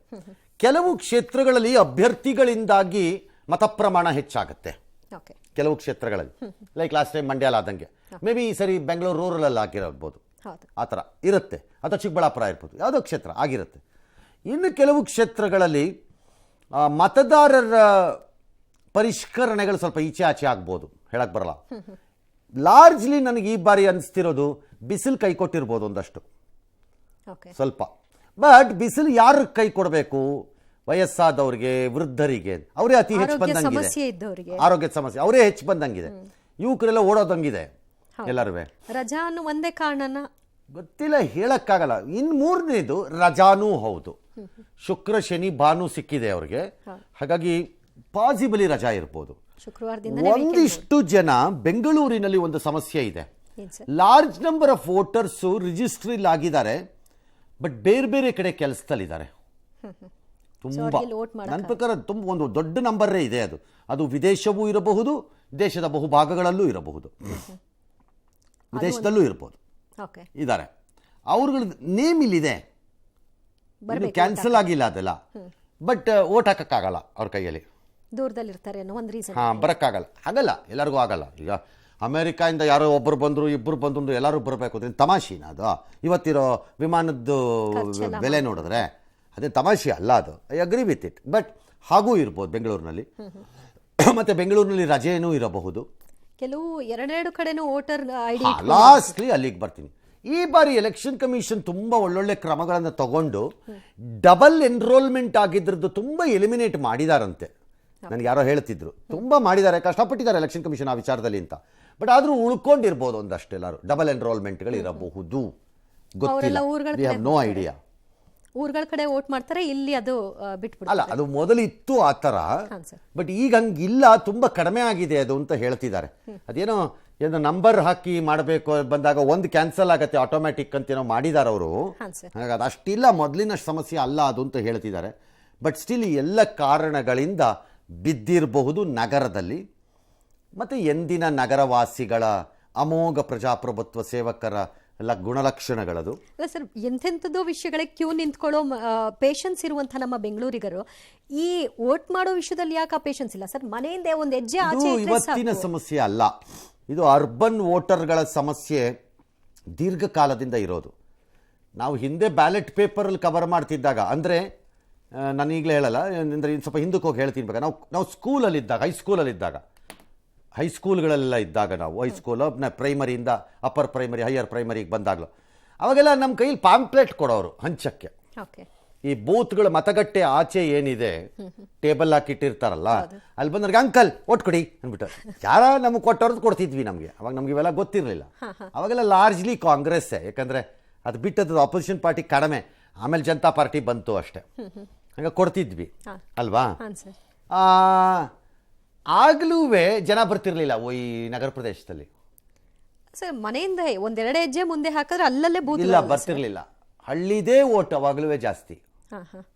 ಕೆಲವು ಕ್ಷೇತ್ರಗಳಲ್ಲಿ ಅಭ್ಯರ್ಥಿಗಳಿಂದಾಗಿ ಮತ ಪ್ರಮಾಣ ಹೆಚ್ಚಾಗುತ್ತೆ. ಕೆಲವು ಕ್ಷೇತ್ರಗಳಲ್ಲಿ ಲೈಕ್ ಲಾಸ್ಟ್ ಟೈಮ್ ಮಂಡ್ಯಾಲ ಆದಂಗೆ, ಮೇ ಬಿ ಈ ಸರಿ ಬೆಂಗಳೂರು ರೂರಲ್ ಆಗಿರಬಹುದು. ಹೌದು. ಆ ಥರ ಇರುತ್ತೆ. ಅಥವಾ ಚಿಕ್ಕಬಳ್ಳಾಪುರ ಇರ್ಬೋದು, ಯಾವುದೋ ಕ್ಷೇತ್ರ ಆಗಿರುತ್ತೆ. ಇನ್ನು ಕೆಲವು ಕ್ಷೇತ್ರಗಳಲ್ಲಿ ಮತದಾರರ ಪರಿಷ್ಕರಣೆಗಳು ಸ್ವಲ್ಪ ಈಚೆ ಆಚೆ ಆಗ್ಬೋದು, ಹೇಳಕ್ಕೆ ಬರಲ್ಲ. ಲಾರ್ಜ್ಲಿ ನನಗೆ ಈ ಬಾರಿ ಅನಿಸ್ತಿರೋದು ಬಿಸಿಲು ಕೈ ಕೊಟ್ಟಿರ್ಬೋದು ಒಂದಷ್ಟು, ಓಕೆ. ಸ್ವಲ್ಪ. ಬಟ್ ಬಿಸಿಲು ಯಾರು ಕೈ ಕೊಡಬೇಕು? ವಯಸ್ಸಾದವ್ರಿಗೆ, ವೃದ್ಧರಿಗೆ, ಅವರೇ ಅತಿ ಹೆಚ್ಚು ಆರೋಗ್ಯ ಬಂದಂಗಿದೆ. ಸಮಸ್ಯೆ ಇದ್ದವರಿಗೆ, ಆರೋಗ್ಯದ ಸಮಸ್ಯೆ ಅವರೇ ಹೆಚ್ಚು ಬಂದಂಗಿದೆ. ಯುವಕರೆಲ್ಲ ಓಡೋದಂಗಿದೆ ಎಲ್ಲರೂ. ರಜಾ ಅನ್ನೋ ಒಂದೇ ಕಾರಣನ ಗೊತ್ತಿಲ್ಲ, ಹೇಳಕ್ಕಾಗಲ್ಲ. ಇನ್ನು ಮೂರನೇದು ರಜಾನೂ ಹೌದು. ಶುಕ್ರ ಶನಿ ಭಾನು ಸಿಕ್ಕಿದೆ ಅವ್ರಿಗೆ, ಹಾಗಾಗಿ ಪಾಸಿಬಲಿ ರಜಾ ಇರ್ಬೋದು. ಶುಕ್ರವಾರದಿಂದ ಒಂದಿಷ್ಟು ಜನ ಬೆಂಗಳೂರಿನಲ್ಲಿ ಒಂದು ಸಮಸ್ಯೆ ಇದೆ. ಲಾರ್ಜ್ ನಂಬರ್ ಆಫ್ ವೋಟರ್ಸು ರಿಜಿಸ್ಟ್ರಿಲ್ ಆಗಿದ್ದಾರೆ, ಬಟ್ ಬೇರೆ ಬೇರೆ ಕಡೆ ಕೆಲಸದಲ್ಲಿದ್ದಾರೆ. ತುಂಬಾ ನನ್ನ ಪ್ರಕಾರ ತುಂಬ ಒಂದು ದೊಡ್ಡ ನಂಬರೇ ಇದೆ. ಅದು ವಿದೇಶವೂ ಇರಬಹುದು, ದೇಶದ ಬಹುಭಾಗಗಳಲ್ಲೂ ಇರಬಹುದು, ವಿದೇಶದಲ್ಲೂ ಇರ್ಬೋದು, ಇದ್ದಾರೆ. ಅವ್ರಗಳ ನೇಮ್ ಇಲ್ಲಿದೆ, ಕ್ಯಾನ್ಸಲ್ ಆಗಿಲ್ಲ ಅದೆಲ್ಲ. ಬಟ್ ಓಟ್ ಹಾಕಕ್ಕಾಗಲ್ಲ ಅವ್ರ ಕೈಯಲ್ಲಿ, ದೂರದಲ್ಲಿರ್ತಾರೆ ಅನ್ನೋ ಒಂದು ರೀಸನ್. ಬರೋಕ್ಕಾಗಲ್ಲ, ಆಗಲ್ಲ, ಎಲ್ಲರಿಗೂ ಆಗಲ್ಲ. ಈಗ ಅಮೆರಿಕಾಯಿಂದ ಯಾರೋ ಒಬ್ಬರು ಬಂದರು, ಇಬ್ಬರು ಬಂದ್ರು, ಎಲ್ಲರೂ ಬರಬೇಕು ಅಂದ್ರೆ ತಮಾಷೆನ ಅದು? ಇವತ್ತಿರೋ ವಿಮಾನದ್ದು ಬೆಲೆ ನೋಡಿದ್ರೆ ಅದೇ ತಮಾಷೆ ಅಲ್ಲ ಅದು. I agree with it. But ಹಾಗೂ ಇರ್ಬೋದು ಬೆಂಗಳೂರಿನಲ್ಲಿ. ಮತ್ತೆ ಬೆಂಗಳೂರಿನಲ್ಲಿ ರಜೆನೂ ಇರಬಹುದು. ಕೆಲವು ಎರಡೆರಡು ಕಡೆನೂ ವೋಟರ್ ಐಡಿ. ಲಾಸ್ಟ್ಲಿ ಅಲ್ಲಿಗೆ ಬರ್ತೀನಿ. ಈ ಬಾರಿ ಎಲೆಕ್ಷನ್ ಕಮಿಷನ್ ತುಂಬ ಒಳ್ಳೊಳ್ಳೆ ಕ್ರಮಗಳನ್ನು ತಗೊಂಡು ಡಬಲ್ ಎನ್ರೋಲ್ಮೆಂಟ್ ಆಗಿದ್ರದ್ದು ತುಂಬ ಎಲಿಮಿನೇಟ್ ಮಾಡಿದಾರಂತೆ. ನನಗೆ ಯಾರೋ ಹೇಳ್ತಿದ್ರು, ತುಂಬ ಮಾಡಿದ್ದಾರೆ, ಕಷ್ಟಪಟ್ಟಿದ್ದಾರೆ ಎಲೆಕ್ಷನ್ ಕಮಿಷನ್ ಆ ವಿಚಾರದಲ್ಲಿ ಅಂತ. ಬಟ್ ಆದರೂ ಉಳ್ಕೊಂಡಿರ್ಬೋದು ಒಂದಷ್ಟು ಎಲ್ಲರೂ. ಡಬಲ್ ಎನ್ರೋಲ್ಮೆಂಟ್ಗಳು ಇರಬಹುದು, ಗೊತ್ತಿಲ್ಲ, ವಿ ಹ್ಯಾವ್ ನೋ ಐಡಿಯಾ. ಊರುಗಳ ಕಡೆ ವೋಟ್ ಮಾಡ್ತಾರೆ, ಇಲ್ಲಿ ಅದು ಬಿಟ್ಬಿಡ್ತಾರೆ. ಅಲ್ಲ, ಅದು ಮೊದಲಿತ್ತು ಆ ಥರ, ಬಟ್ ಈಗ ಹಂಗಿಲ್ಲ, ತುಂಬ ಕಡಿಮೆ ಆಗಿದೆ ಅದು ಅಂತ ಹೇಳ್ತಿದ್ದಾರೆ. ಅದೇನೋ ಏನೋ ನಂಬರ್ ಹಾಕಿ ಮಾಡಬೇಕು ಬಂದಾಗ ಒಂದು ಕ್ಯಾನ್ಸಲ್ ಆಗತ್ತೆ ಆಟೋಮ್ಯಾಟಿಕ್ ಅಂತೇನೋ ಮಾಡಿದ್ದಾರೆ ಅವರು. ಹಾಗಾಗಿ ಅದು ಅಷ್ಟಿಲ್ಲ, ಮೊದಲಿನಷ್ಟು ಸಮಸ್ಯೆ ಅಲ್ಲ ಅದು ಅಂತ ಹೇಳ್ತಿದ್ದಾರೆ. ಬಟ್ ಸ್ಟಿಲ್ ಎಲ್ಲ ಕಾರಣಗಳಿಂದ ಬಿದ್ದಿರಬಹುದು ನಗರದಲ್ಲಿ. ಮತ್ತು ಎಂದಿನ ನಗರವಾಸಿಗಳ ಅಮೋಘ ಪ್ರಜಾಪ್ರಭುತ್ವ ಸೇವಕರ ಗುಣಲಕ್ಷಣಗಳದು. ಅಲ್ಲ ಸರ್, ಎಂತೆಂಥದ್ದು ವಿಷಯಗಳಿಗೆ ಕ್ಯೂ ನಿಂತ್ಕೊಳ್ಳೋ ಪೇಷನ್ಸ್ ಇರುವಂಥ ನಮ್ಮ ಬೆಂಗಳೂರಿಗರು ಈ ವೋಟ್ ಮಾಡೋ ವಿಷಯದಲ್ಲಿ ಯಾಕೆ ಪೇಷನ್ಸ್ ಇಲ್ಲ ಸರ್? ಮನೆಯಿಂದ ಒಂದು ಹೆಜ್ಜೆ ಆಚೆ ಇವತ್ತಿನ ಸಮಸ್ಯೆ ಅಲ್ಲ, ಇದು ಅರ್ಬನ್ ವೋಟರ್ಗಳ ಸಮಸ್ಯೆ ದೀರ್ಘಕಾಲದಿಂದ ಇರೋದು. ನಾವು ಹಿಂದೆ ಬ್ಯಾಲೆಟ್ ಪೇಪರಲ್ಲಿ ಕವರ್ ಮಾಡ್ತಿದ್ದಾಗ, ಅಂದರೆ ನಾನು ಈಗಲೇ ಹೇಳಲ್ಲ, ಅಂದರೆ ಇನ್ನು ಸ್ವಲ್ಪ ಹಿಂದಕ್ಕೆ ಹೋಗಿ ಹೇಳ್ತೀನಿ. ಬೇಕಾಗ ನಾವು ಸ್ಕೂಲಲ್ಲಿದ್ದಾಗ, ಹೈಸ್ಕೂಲ್ಗಳೆಲ್ಲ ಇದ್ದಾಗ, ನಾವು ಹೈಸ್ಕೂಲು ಪ್ರೈಮರಿಯಿಂದ ಅಪ್ಪರ್ ಪ್ರೈಮರಿ, ಹೈಯರ್ ಪ್ರೈಮರಿಗೆ ಬಂದಾಗಲೂ ಅವಾಗೆಲ್ಲ ನಮ್ಮ ಕೈಲಿ ಪಾಂಪ್ಲೆಟ್ ಕೊಡೋರು ಹಂಚಕ್ಕೆ. ಈ ಬೂತ್ಗಳ ಮತಗಟ್ಟೆ ಆಚೆ ಏನಿದೆ, ಟೇಬಲ್ ಹಾಕಿಟ್ಟಿರ್ತಾರಲ್ಲ, ಅಲ್ಲಿ ಬಂದವ್ರಿಗೆ ಅಂಕಲ್ ಓಟ್ ಕೊಡಿ ಅಂದ್ಬಿಟ್ಟು ಯಾರ ನಮಗೆ ಕೊಟ್ಟವ್ರದ್ದು ಕೊಡ್ತಿದ್ವಿ. ಅವಾಗ ನಮ್ಗೆ ಇವೆಲ್ಲ ಗೊತ್ತಿರಲಿಲ್ಲ. ಅವಾಗೆಲ್ಲ ಲಾರ್ಜ್ಲಿ ಕಾಂಗ್ರೆಸ್ಸೇ, ಯಾಕಂದರೆ ಅದು ಬಿಟ್ಟದ್ದು ಅಪೋಸಿಷನ್ ಪಾರ್ಟಿ ಕಡಿಮೆ, ಆಮೇಲೆ ಜನತಾ ಪಾರ್ಟಿ ಬಂತು ಅಷ್ಟೇ. ಹಂಗೆ ಕೊಡ್ತಿದ್ವಿ ಅಲ್ವಾ? ಆಗ್ಲೂ ಜನ ಬರ್ತಿರ್ಲಿಲ್ಲ ಈ ನಗರ ಪ್ರದೇಶದಲ್ಲಿ. ಸರ್, ಮನೆಯಿಂದ ಒಂದೆರಡು ಹೆಜ್ಜೆ ಮುಂದೆ ಹಾಕಿದ್ರೆ ಅಲ್ಲಲ್ಲೇ ಬೂತ್ ಇಲ್ಲ, ಬರ್ತಿರ್ಲಿಲ್ಲ. ಹಳ್ಳಿದೇ ಓಟ್ ಅವಾಗಲೂ ಜಾಸ್ತಿ,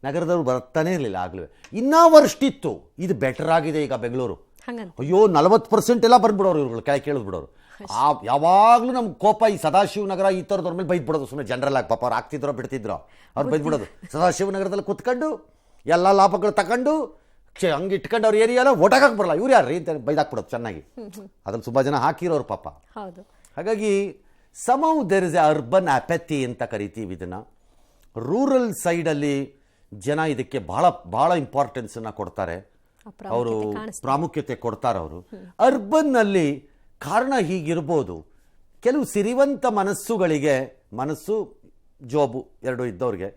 ನಗರದವ್ರು ಬರ್ತಾನೆ ಇರಲಿಲ್ಲ ಆಗ್ಲೂ. ಇನ್ನೂ ವರ್ಷಿತ್ತು. ಇದು ಬೆಟರ್ ಆಗಿದೆ ಈಗ ಬೆಂಗಳೂರು. ಅಯ್ಯೋ 40% ಎಲ್ಲ ಬಂದ್ಬಿಡೋರು ಇವ್ರುಗಳು, ಕೆಳಗೆ ಕೇಳಿದ್ಬಿಡೋರು. ಯಾವಾಗಲೂ ನಮ್ಗೆ ಕೋಪ ಈ ಸದಾಶಿವನಗರ ಈ ಥರದವ್ರ ಮೇಲೆ ಬೈದ್ಬಿಡೋದು. ಸುಮ್ಮನೆ ಜನರಲ್ ಆಗಿ ಪಾಪ ಅವ್ರು ಆಗ್ತಿದ್ರೋ ಬಿಡ್ತಿದ್ರೋ ಅವ್ರು ಬೈದ್ಬಿಡೋದು. ಸದಾಶಿವನಗರದಲ್ಲಿ ಕುತ್ಕೊಂಡು ಎಲ್ಲ ಲಾಭಗಳು ತಗೊಂಡು ಹಂಗೆ ಇಟ್ಕೊಂಡು ಅವ್ರ ಏರಿಯಲ್ಲ ಓಟ್ ಹಾಕಕ್ಕೆ ಬರಲ್ಲ, ಇವ್ರು ಯಾರು ರೀ ಅಂತ ಬೈದಾಕ್ಬಿಡೋದು ಚೆನ್ನಾಗಿ. ಅದ್ರಲ್ಲಿ ತುಂಬ ಜನ ಹಾಕಿರೋರು ಪಾಪ. ಹಾಗಾಗಿ somehow there is a urban apathy ಅಂತ ಕರಿತೀವಿ ಇದನ್ನು. ರೂರಲ್ ಸೈಡಲ್ಲಿ ಜನ ಇದಕ್ಕೆ ಬಹಳ ಬಹಳ ಇಂಪಾರ್ಟೆನ್ಸನ್ನು ಕೊಡ್ತಾರೆ, ಅವರು ಪ್ರಾಮುಖ್ಯತೆ ಕೊಡ್ತಾರೆ ಅವರು. ಅರ್ಬನ್ನಲ್ಲಿ ಕಾರಣ ಹೀಗಿರ್ಬೋದು, ಕೆಲವು ಸಿರಿವಂತ ಮನಸ್ಸು ಜೋಬು ಎರಡೂ ಇದ್ದವ್ರಿಗೆ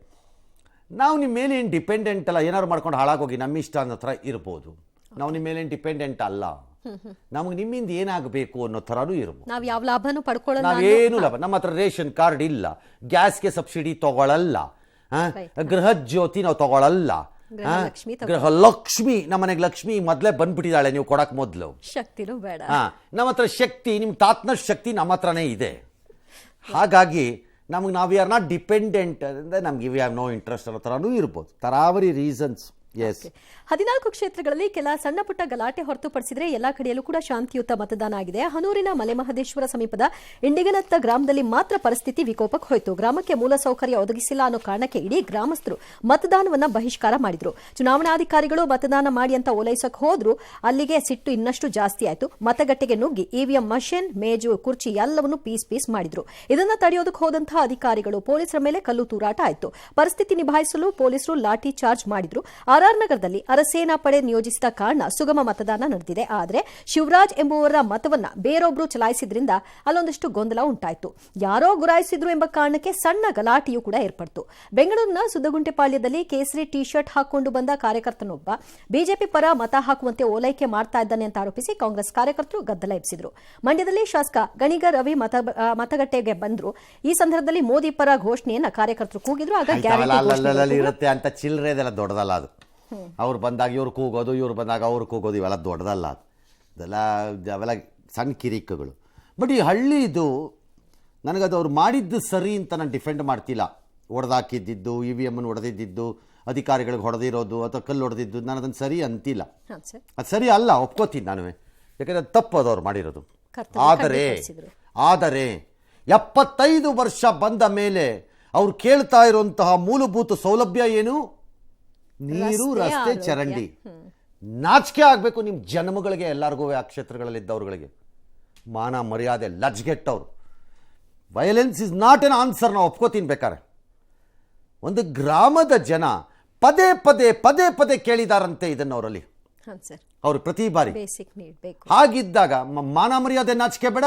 ನಾವು ನಿಮ್ಮ ಮೇಲೆ ಏನು ಡಿಪೆಂಡೆಂಟ್ ಅಲ್ಲ, ಏನಾದ್ರು ಮಾಡ್ಕೊಂಡು ಹಾಳಾಗೋಗಿ ನಮ್ಮ ಇಷ್ಟ ಅನ್ನೋ ಥರ ಇರ್ಬೋದು. ನಾವು ನಿಮ್ಮ ಮೇಲೆ ಡಿಪೆಂಡೆಂಟ್ ಅಲ್ಲ, ನಮಗೆ ನಿಮ್ಮಿಂದ ಏನಾಗಬೇಕು ಅನ್ನೋ ಥರನೂ ಇರ್ಬೋದು. ನಾವು ಯಾವ ಲಾಭನೂ ಪಡ್ಕೊಳ್ಳಲ್ಲ, ನಾವೇನು ಲಾಭ, ನಮ್ಮ ಹತ್ರ ರೇಷನ್ ಕಾರ್ಡ್ ಇಲ್ಲ, ಗ್ಯಾಸ್ಗೆ ಸಬ್ಸಿಡಿ ತಗೊಳ್ಳಲ್ಲ, ಗೃಹ ಜ್ಯೋತಿ ನಾವು ತಗೊಳ್ಳಲ್ಲ, ಗೃಹಲಕ್ಷ್ಮಿ ನಮ್ಮನೆಗೆ ಲಕ್ಷ್ಮಿ ಮೊದಲೇ ಬಂದ್ಬಿಟ್ಟಿದ್ದಾಳೆ, ನೀವು ಕೊಡಕ್ ಮೊದಲು ಶಕ್ತಿನೂ ಬೇಡ. ನಮ್ಮ ಹತ್ರ ಶಕ್ತಿ, ನಿಮ್ಮ ತಾತನಷ್ಟು ಶಕ್ತಿ ನಮ್ಮ ಹತ್ರನೇ ಇದೆ. ಹಾಗಾಗಿ ನಾವು ವಿ ಆರ್ ನಾಟ್ ಡಿಪೆಂಡೆಂಟ್ ಅಂದರೆ ನಮ್ಗೆ ವಿ ಹ್ಯಾವ್ ನೋ ಇಂಟ್ರೆಸ್ಟ್ ಅನ್ನೋ ಥರನೂ ಇರ್ಬೋದು. ತರಾವರಿ ರೀಸನ್ಸ್ ಎಸ್ 14 ಕ್ಷೇತ್ರಗಳಲ್ಲಿ ಕೆಲ ಸಣ್ಣ ಪುಟ್ಟ ಗಲಾಟೆ ಹೊರತುಪಡಿಸಿದ್ರೆ ಎಲ್ಲಾ ಕಡೆಯಲ್ಲೂ ಕೂಡ ಶಾಂತಿಯುತ ಮತದಾನ ಆಗಿದೆ. ಹನೂರಿನ ಮಲೆಮಹದೇಶ್ವರ ಸಮೀಪದ ಇಂಡಿಗನತ್ತ ಗ್ರಾಮದಲ್ಲಿ ಮಾತ್ರ ಪರಿಸ್ಥಿತಿ ವಿಕೋಪಕ್ಕೆ ಹೋಯಿತು. ಗ್ರಾಮಕ್ಕೆ ಮೂಲಸೌಕರ್ಯ ಒದಗಿಸಿಲ್ಲ ಅನ್ನೋ ಕಾರಣಕ್ಕೆ ಇಡೀ ಗ್ರಾಮಸ್ಥರು ಮತದಾನವನ್ನ ಬಹಿಷ್ಕಾರ ಮಾಡಿದ್ರು. ಚುನಾವಣಾಧಿಕಾರಿಗಳು ಮತದಾನ ಮಾಡಿ ಅಂತ ಓಲೈಸಕ್ಕೆ ಹೋದ್ರು. ಅಲ್ಲಿಗೆ ಸಿಟ್ಟು ಇನ್ನಷ್ಟು ಜಾಸ್ತಿ ಆಯಿತು. ಮತಗಟ್ಟೆಗೆ ನುಗ್ಗಿ ಇವಿಎಂ ಮಷಿನ್, ಮೇಜು, ಕುರ್ಚಿ ಎಲ್ಲವನ್ನು ಪೀಸ್ ಮಾಡಿದ್ರು. ಇದನ್ನ ತಡೆಯೋದಕ್ಕೆ ಹೋದಂತಹ ಅಧಿಕಾರಿಗಳು ಪೊಲೀಸರ ಮೇಲೆ ಕಲ್ಲು ತೂರಾಟ ಆಯಿತು. ಪರಿಸ್ಥಿತಿ ನಿಭಾಯಿಸಲು ಪೊಲೀಸರು ಲಾಠಿ ಚಾರ್ಜ್ ಮಾಡಿದ್ರು. ಆರ್ಆರ್ ನಗರದಲ್ಲಿ ಅರಸೇನಾ ಪಡೆ ನಿಯೋಜಿಸಿದ ಕಾರಣ ಸುಗಮ ಮತದಾನ ನಡೆದಿದೆ. ಆದರೆ ಶಿವರಾಜ್ ಎಂಬುವರ ಮತವನ್ನ ಬೇರೊಬ್ಬರು ಚಲಾಯಿಸಿದ್ರಿಂದ ಅಲ್ಲೊಂದಿಷ್ಟು ಗೊಂದಲ ಉಂಟಾಯಿತು. ಯಾರೋ ಗುರಾಯಿಸಿದ್ರು ಎಂಬ ಕಾರಣಕ್ಕೆ ಸಣ್ಣ ಗಲಾಟೆಯೂ ಕೂಡ ಏರ್ಪಡಿತು. ಬೆಂಗಳೂರಿನ ಸುದ್ದಗುಂಟೆಪಾಳ್ಯದಲ್ಲಿ ಕೇಸರಿ ಟಿ ಶರ್ಟ್ ಹಾಕೊಂಡು ಬಂದ ಕಾರ್ಯಕರ್ತನೊಬ್ಬ ಬಿಜೆಪಿ ಪರ ಮತ ಹಾಕುವಂತೆ ಓಲೈಕೆ ಮಾಡ್ತಾ ಇದ್ದಾನೆ ಅಂತ ಆರೋಪಿಸಿ ಕಾಂಗ್ರೆಸ್ ಕಾರ್ಯಕರ್ತರು ಗದ್ದಲ ಎಬ್ಬಿಸಿದ್ರು. ಮಂಡ್ಯದಲ್ಲಿ ಶಾಸಕ ಗಣಿಗ ರವಿ ಮತಗಟ್ಟೆಗೆ ಬಂದ್ರು. ಈ ಸಂದರ್ಭದಲ್ಲಿ ಮೋದಿ ಪರ ಘೋಷಣೆಯನ್ನ ಕಾರ್ಯಕರ್ತರು ಕೂಗಿದ್ರು. ಆಗ ಗ್ಯಾರಂಟಿ ಇರುತ್ತೆ ಅಂತ ಚಿಲ್ಲರೆ ಇದೆಲ್ಲ ದೊಡ್ಡದಲ್ಲ ಅದು. ಅವ್ರು ಬಂದಾಗ ಇವ್ರು ಕೂಗೋದು, ಇವ್ರು ಬಂದಾಗ ಅವ್ರು ಕೂಗೋದು, ಇವೆಲ್ಲ ದೊಡ್ಡದಲ್ಲ. ಅವೆಲ್ಲ ಸಣ್ಣ ಕಿರಿಕಗಳು. ಬಟ್ ಈ ಹಳ್ಳಿದು ನನಗದು ಅವ್ರು ಮಾಡಿದ್ದು ಸರಿ ಅಂತ ನಾನು ಡಿಫೆಂಡ್ ಮಾಡ್ತಿಲ್ಲ. ಹೊಡೆದಾಕಿದ್ದು, ಇ ವಿ ಎಮ್ಮನ್ನು ಹೊಡೆದಿದ್ದು, ಅಧಿಕಾರಿಗಳಿಗೆ ಹೊಡೆದಿರೋದು ಅಥವಾ ಕಲ್ಲು ಹೊಡೆದಿದ್ದು, ನಾನು ಅದನ್ನು ಸರಿ ಅಂತಿಲ್ಲ. ಅದು ಸರಿ ಅಲ್ಲ, ಒಪ್ಕೋತೀನಿ ನಾನು. ಯಾಕಂದರೆ ತಪ್ಪು ಅದು ಅವ್ರು ಮಾಡಿರೋದು. ಆದರೆ 75 ವರ್ಷ ಬಂದ ಮೇಲೆ ಅವ್ರು ಕೇಳ್ತಾ ಇರುವಂತಹ ಮೂಲಭೂತ ಸೌಲಭ್ಯ ಏನು? ನೀರು, ರಸ್ತೆ, ಚರಂಡಿ. ನಾಚಿಕೆ ಆಗಬೇಕು ನಿಮ್ಮ ಜನ್ಮಗಳಿಗೆ, ಎಲ್ಲರಿಗೂ ಆ ಕ್ಷೇತ್ರಗಳಲ್ಲಿದ್ದವ್ರುಗಳಿಗೆ. ಮಾನ ಮರ್ಯಾದೆ ಲಜ್ಗೆಟ್ಟವ್ರು. Violence is not an answer. ನಾವು ಒಪ್ಕೋತೀನಿ ಬೇಕಾರೆ. ಒಂದು ಗ್ರಾಮದ ಜನ ಪದೇ ಪದೇ ಪದೇ ಪದೇ ಕೇಳಿದಾರಂತೆ ಇದನ್ನು ಅವರಲ್ಲಿ, ಅವ್ರು ಪ್ರತಿ ಬಾರಿ. ಹಾಗಿದ್ದಾಗ ಮಾನ ಮರ್ಯಾದೆ ನಾಚಿಕೆ ಬೇಡ.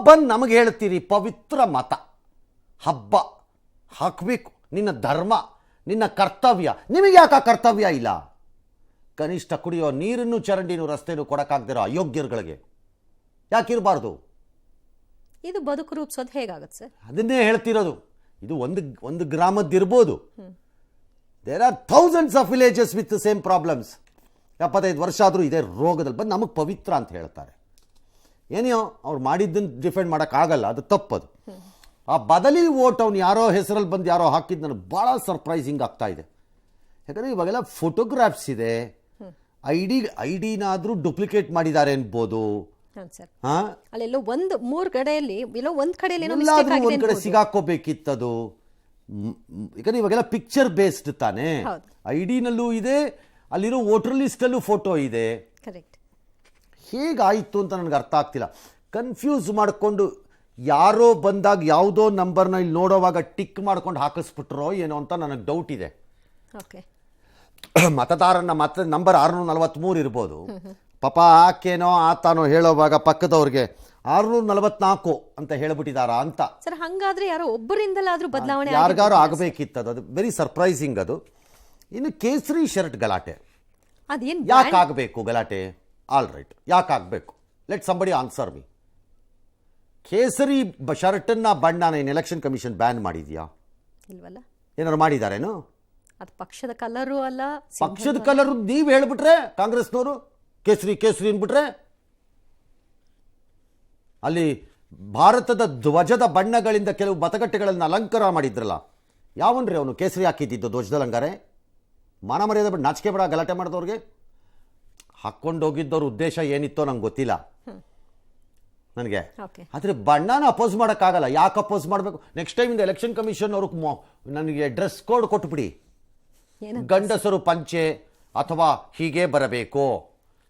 ಬಂದು ನಮಗೆ ಹೇಳ್ತೀರಿ ಪವಿತ್ರ ಮತ, ಹಬ್ಬ ಹಾಕಬೇಕು, ನಿನ್ನ ಧರ್ಮ, ನಿನ್ನ ಕರ್ತವ್ಯ. ನಿಮಗೆ ಯಾಕೆ ಆ ಕರ್ತವ್ಯ ಇಲ್ಲ? ಕನಿಷ್ಠ ಕುಡಿಯೋ ನೀರನ್ನು, ಚರಂಡಿನೂ, ರಸ್ತೆನೂ ಕೊಡಕ್ಕಾಗ್ದಿರೋ ಅಯೋಗ್ಯರುಗಳಿಗೆ ಯಾಕಿರಬಾರ್ದು? ಇದು ಬದುಕು ರೂಪಿಸೋದು ಹೇಗಾಗತ್ತೆ ಸರ್? ಅದನ್ನೇ ಹೇಳ್ತಿರೋದು. ಇದು ಒಂದು ಗ್ರಾಮದ್ದಿರ್ಬೋದು. There are thousands of villages with same problems. 75 ವರ್ಷ ಆದರೂ ಇದೇ ರೋಗದಲ್ಲಿ ಬಂದು ನಮಗೆ ಪವಿತ್ರ ಅಂತ ಹೇಳ್ತಾರೆ. ಏನೋ ಅವ್ರು ಮಾಡಿದ್ದನ್ನು ಡಿಫೆಂಡ್ ಮಾಡೋಕ್ಕಾಗಲ್ಲ, ಅದು ತಪ್ಪದು. ಆ ಬದಲಿ ಓಟ್ ಅವ್ನು ಯಾರೋ ಹೆಸರಲ್ಲಿ ಬಂದು ಯಾರೋ ಹಾಕಿದ್ದು ನನಗೆ ಭಾಳ ಸರ್ಪ್ರೈಸಿಂಗ್ ಆಗ್ತಾ ಇದೆ. ಯಾಕಂದರೆ ಇವಾಗೆಲ್ಲ ಫೋಟೋಗ್ರಾಫ್ಸ್ ಇದೆ. ಐ ಡಿನಾದರೂ ಡುಪ್ಲಿಕೇಟ್ ಮಾಡಿದ್ದಾರೆ ಅನ್ಬೋದು. ಅಲ್ಲೆಲ್ಲೋ ಒಂದು ಕಡೆಯಲ್ಲಿ ಒಂದ್ ಕಡೆ ಸಿಗಾಕೋಬೇಕಿತ್ತದು. ಯಾಕಂದ್ರೆ ಇವಾಗೆಲ್ಲ ಪಿಕ್ಚರ್ ಬೇಸ್ಡ್ ತಾನೆ. ಐ ಡಿನಲ್ಲೂ ಇದೆ, ಅಲ್ಲಿರೋ ವೋಟರ್ ಲಿಸ್ಟಲ್ಲೂ ಫೋಟೋ ಇದೆ. ಹೇಗಾಯಿತು ಅಂತ ನನಗೆ ಅರ್ಥ ಆಗ್ತಿಲ್ಲ. ಕನ್ಫ್ಯೂಸ್ ಮಾಡಿಕೊಂಡು ಯಾರೋ ಬಂದಾಗ ಯಾವುದೋ ನಂಬರ್ನ ಇಲ್ಲಿ ನೋಡೋವಾಗ ಟಿಕ್ ಮಾಡ್ಕೊಂಡು ಹಾಕಿಸ್ಬಿಟ್ರೋ ಏನೋ ಅಂತ ನನಗೆ ಡೌಟ್ ಇದೆ. ಮತದಾರನ ನಂಬರ್ 643 ಇರ್ಬೋದು. ಪಾಪ ಆಕೇನೋ ಆತಾನೋ ಹೇಳೋವಾಗ ಪಕ್ಕದವ್ರಿಗೆ 644 ಅಂತ ಹೇಳ್ಬಿಟ್ಟಿದಾರ ಅಂತ. ಸರ್, ಹಂಗಾದ್ರೆ ಯಾರೋ ಒಬ್ಬರಿಂದಲಾದ್ರೂ ಬದಲಾವಣೆ ಯಾರಿಗಾರು ಆಗಬೇಕಿತ್ತು. ಅದು ವೆರಿ ಸರ್ಪ್ರೈಸಿಂಗ್ ಅದು. ಇನ್ನು ಕೇಸರಿ ಶರ್ಟ್ ಗಲಾಟೆ ಯಾಕೆ ಆಗಬೇಕು? ಗಲಾಟೆ ಆಲ್ ರೈಟ್, ಯಾಕೆ ಆಗಬೇಕು? ಲೆಟ್ ಸಂಬಡಿ ಆನ್ಸರ್ ಮಿ. ಕೇಸರಿ ಶರ್ಟನ್ನ ಬಣ್ಣನ ಎಲೆಕ್ಷನ್ ಕಮಿಷನ್ ಬ್ಯಾನ್ ಮಾಡಿದ್ಯಾ? ಇಲ್ವಲ್ಲ. ಏನಾದ್ರು ಮಾಡಿದಾರೇನು? ಅದು ಪಕ್ಷದ ಕಲರು ಅಲ್ಲ. ಪಕ್ಷದ ಕಲರು ನೀವು ಹೇಳ್ಬಿಟ್ರೆ, ಕಾಂಗ್ರೆಸ್ನವರು ಕೇಸರಿ ಕೇಸರಿ ಅಂದ್ಬಿಟ್ರೆ, ಅಲ್ಲಿ ಭಾರತದ ಧ್ವಜದ ಬಣ್ಣಗಳಿಂದ ಕೆಲವು ಮತಗಟ್ಟೆಗಳನ್ನು ಅಲಂಕಾರ ಮಾಡಿದ್ರಲ್ಲ, ಯಾವನ್ರಿ ಅವನು ಕೇಸರಿ ಹಾಕಿದ್ದಿದ್ದು ಧ್ವಜದಲ್ಲಿ? ಹಂಗಾರೆ ಮಾನ ಮರ್ಯಾದೆ ಬಿಟ್ಟು ನಾಚಿಕೆ ಬೇಡ ಗಲಾಟೆ ಮಾಡಿದವ್ರಿಗೆ. ಹಾಕ್ಕೊಂಡು ಹೋಗಿದ್ದವ್ರ ಉದ್ದೇಶ ಏನಿತ್ತೋ ನಂಗೆ ಗೊತ್ತಿಲ್ಲ ನನಗೆ. ಆದರೆ ಬಣ್ಣನ ಅಪೋಸ್ ಮಾಡೋಕ್ಕಾಗಲ್ಲ. ಯಾಕೆ ಅಪೋಸ್ ಮಾಡಬೇಕು? ನೆಕ್ಸ್ಟ್ ಟೈಮಿಂದ ಎಲೆಕ್ಷನ್ ಕಮಿಷನ್ ಅವ್ರಿಗೆ ನನಗೆ ಡ್ರೆಸ್ ಕೋಡ್ ಕೊಟ್ಬಿಡಿ. ಗಂಡಸರು ಪಂಚೆ ಅಥವಾ ಹೀಗೆ ಬರಬೇಕು,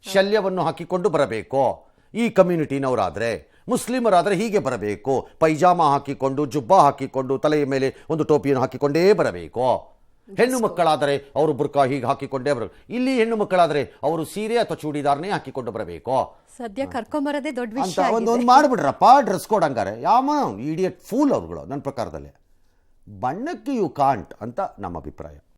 ಶಲ್ಯವನ್ನು ಹಾಕಿಕೊಂಡು ಬರಬೇಕು. ಈ ಕಮ್ಯುನಿಟಿನವರಾದರೆ, ಮುಸ್ಲಿಮರಾದರೆ ಹೀಗೆ ಬರಬೇಕು, ಪೈಜಾಮ ಹಾಕಿಕೊಂಡು, ಜುಬ್ಬಾ ಹಾಕಿಕೊಂಡು, ತಲೆಯ ಮೇಲೆ ಒಂದು ಟೋಪಿಯನ್ನು ಹಾಕಿಕೊಂಡೇ ಬರಬೇಕು. ಹೆಣ್ಣು ಮಕ್ಕಳಾದರೆ ಅವರು ಬುರ್ಕಾ ಹೀಗೆ ಹಾಕಿಕೊಂಡೇ ಬರಬೇಕು. ಇಲ್ಲಿ ಹೆಣ್ಣು ಮಕ್ಕಳಾದರೆ ಅವರು ಸೀರೆ ಅಥವಾ ಚೂಡಿದಾರನೇ ಹಾಕಿಕೊಂಡು ಬರಬೇಕು. ಸದ್ಯ ಕರ್ಕೊಂಬರದೇ ದೊಡ್ಡ ವಿಷಯ ಅಂತ ಒಂದು ಮಾಡಿಬಿಡ್ರಪ್ಪ ಡ್ರೆಸ್ ಕೋಡ್. ಹಂಗಾರೆ ಯಾವ ಇಡಿಯಟ್ ಫೂಲ್ ಅವ್ರುಗಳು ನನ್ನ ಪ್ರಕಾರದಲ್ಲಿ. ಬಣ್ಣಕ್ಕೆ ಯು ಕಾಂಟ್ ಅಂತ ನಮ್ಮ ಅಭಿಪ್ರಾಯ.